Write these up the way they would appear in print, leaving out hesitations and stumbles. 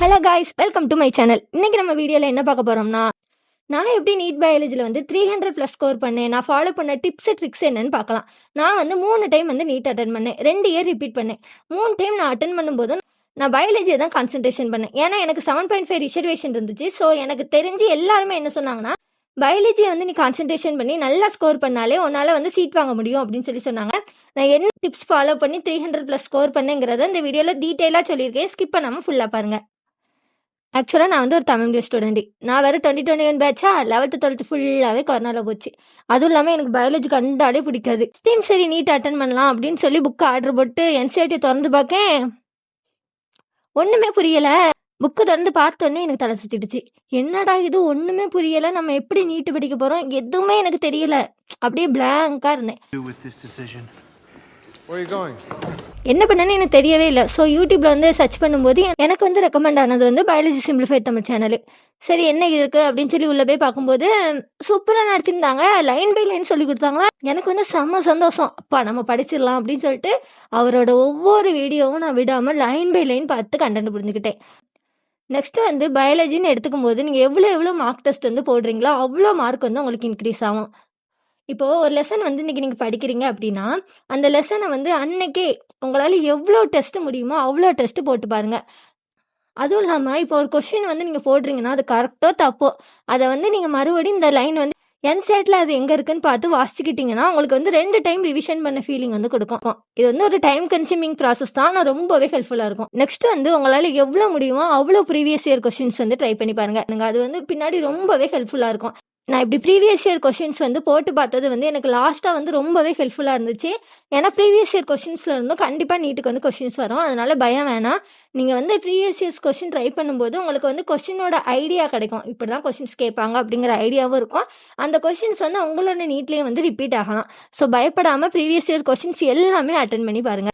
Hello guys, welcome to my channel. இன்னைக்கு நம்ம வீடியோவில் என்ன பார்க்க போகிறோம்னா, நான் எப்படி நீட் பயாலஜியில் வந்து 300+ ஸ்கோர் பண்ணேன், நான் ஃபாலோ பண்ண டிப்ஸ் ட்ரிக்ஸ் என்னன்னு பார்க்கலாம். நான் வந்து 3 டைம் வந்து நீட் அட்டன் பண்ணேன், 2 இயர் ரிப்பீட் பண்ணேன். 3 டைம் நான் அட்டன் பண்ணும்போதும் நான் பயாலஜியை தான் கான்சன்ட்ரேஷன் பண்ணேன். ஏன்னா எனக்கு 7.5 ரிசர்வேஷன் இருந்துச்சு. ஸோ எனக்கு தெரிஞ்சு எல்லாருமே என்ன சொன்னாங்கன்னா, பயாலஜியை வந்து நீ கான்சன்ட்ரேஷன் பண்ணி நல்லா ஸ்கோர் பண்ணாலே உன்னால் வந்து சீட் வாங்க முடியும் அப்படின்னு சொல்லி சொன்னாங்க. நான் என்ன டிப்ஸ் ஃபாலோ பண்ணி 300+ ஸ்கோர் பண்ணேங்கிறத இந்த வீடியோவில் டீட்டெயிலாக சொல்லியிருக்கேன். ஸ்கிப் பண்ணாமல் ஃபுல்லாக பாருங்கள். ஆக்சுவலாக நான் வந்து ஒரு தமிழ் மீடியம் ஸ்டூடெண்ட். நான் வேறு 2021 பேட்சா 11th 12th ஃபுல்லாகவே கொரோனாவில் போச்சு. அதுவும் இல்லாமல் எனக்கு பயாலஜி கண்டாலே பிடிக்காது. சரி நீட் அட்டன் பண்ணலாம் அப்படின்னு சொல்லி புக்கு ஆர்டர் போட்டு என்சிஆர்டி திறந்து பார்க்கேன், ஒன்றுமே புரியலை. புக்கு திறந்து பார்த்தோன்னே எனக்கு தலை சுற்றிடுச்சு. என்னடா இது, ஒன்றுமே புரியலை, நம்ம எப்படி நீட்டு படிக்க போகிறோம், எதுவுமே எனக்கு தெரியலை. அப்படியே பிளாங்காக இருந்தேன். என்ன பண்ணேன்னு எனக்கு தெரியவே இல்லை. ஸோ யூடியூப்ல வந்து சர்ச் பண்ணும்போது எனக்கு வந்து ரெக்கமெண்ட் ஆனது வந்து பயாலஜி சிம்பிளிஃபைட் தமிழ் சேனல். சரி என்ன இருக்கு அப்படின்னு சொல்லி உள்ள போய் பார்க்கும்போது சூப்பராக நடத்திருந்தாங்க. லைன் பை லைன் சொல்லி கொடுத்தாங்களா. எனக்கு வந்து செம்ம சந்தோஷம். அப்பா நம்ம படிச்சிடலாம் அப்படின்னு சொல்லிட்டு அவரோட ஒவ்வொரு வீடியோவும் நான் விடாமல் லைன் பை லைன் பார்த்து கண்டென்ட் புரிஞ்சுக்கிட்டேன். நெக்ஸ்ட் வந்து பயாலஜின்னு எடுத்துக்கும் போது நீங்கள் எவ்வளோ மார்க் டெஸ்ட் வந்து போடுறீங்களோ அவ்வளோ மார்க் வந்து உங்களுக்கு இன்க்ரீஸ் ஆகும். இப்போது ஒரு லெசன் வந்து இன்றைக்கி நீங்கள் படிக்கிறீங்க அப்படின்னா அந்த லெசனை வந்து அன்னைக்கே உங்களால் எவ்வளோ டெஸ்ட் முடியுமோ அவ்வளோ டெஸ்ட்டு போட்டு பாருங்கள். அதுவும் இல்லாமல் இப்போ ஒரு கொஷின் வந்து நீங்கள் போடுறீங்கன்னா அது கரெக்டோ தப்போ அதை வந்து நீங்கள் மறுபடியும் இந்த லைன் வந்து என்செட்டில் அது எங்கே இருக்குன்னு பார்த்து வாசிச்சுக்கிட்டிங்கன்னா உங்களுக்கு வந்து 2 டைம் ரிவிஷன் பண்ண ஃபீலிங் வந்து கொடுக்கும். இது வந்து ஒரு டைம் கன்சியூமிங் ப்ராசஸ் தான், ஆனால் ரொம்பவே ஹெல்ப்ஃபுல்லாக இருக்கும். நெக்ஸ்ட் வந்து உங்களால் எவ்வளோ முடியுமோ அவ்வளோ ப்ரீவியஸ் இயர் கொஷின்ஸ் வந்து ட்ரை பண்ணி பாருங்கள். அது வந்து பின்னாடி ரொம்பவே ஹெல்ப்ஃபுல்லாக இருக்கும். நான் இப்படி ப்ரீவியஸ் இயர் கொஷின்ஸ் வந்து போட்டு பார்த்தது வந்து எனக்கு லாஸ்ட்டாக வந்து ரொம்பவே ஹெல்ப்ஃபுல்லாக இருந்துச்சு. ஏன்னா ப்ரீவியஸ் இயர் கொஷின்ஸில் இருந்தும் கண்டிப்பாக நீட்டுக்கு வந்து கொஷின்ஸ் வரும். அதனால் பயம் வேணாம். நீங்கள் வந்து ப்ரீவியஸ் இயர்ஸ் கொஷின் ட்ரை பண்ணும்போது உங்களுக்கு வந்து கொஷினோட ஐடியா கிடைக்கும். இப்படி தான் கொஷின்ஸ் கேட்பாங்க அப்படிங்கிற ஐடியாவும் இருக்கும். அந்த கொஷின்ஸ் வந்து உங்களோட நீட்லேயே வந்து ரிப்பீட் ஆகலாம். ஸோ பயப்படாமல் ப்ரீவியஸ் இயர் கொஷின்ஸ் எல்லாமே அட்டன் பண்ணி பாருங்கள்.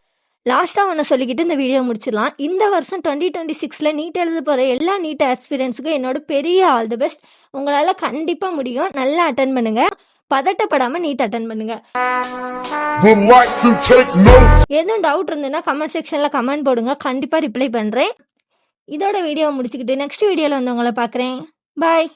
லாஸ்ட்டாக ஒன்று சொல்லிக்கிட்டு இந்த வீடியோ முடிச்சிடலாம். இந்த வருஷம் 2026 நீட் எழுத போகிற எல்லா நீட் ஆஸ்பிரன்ஸுக்கும் என்னோட பெரிய ஆல் தி பெஸ்ட். உங்களால் கண்டிப்பாக முடியும். நல்லா அட்டன் பண்ணுங்க, பதட்டப்படாமல் நீட் அட்டன் பண்ணுங்க. எதுவும் டவுட் இருந்ததுன்னா கமெண்ட் செக்ஷனில் கமெண்ட் போடுங்க, கண்டிப்பாக ரிப்ளை பண்ணுறேன். இதோட வீடியோவை முடிச்சுக்கிட்டு நெக்ஸ்ட் வீடியோவில் வந்து உங்களை பார்க்குறேன். பாய்.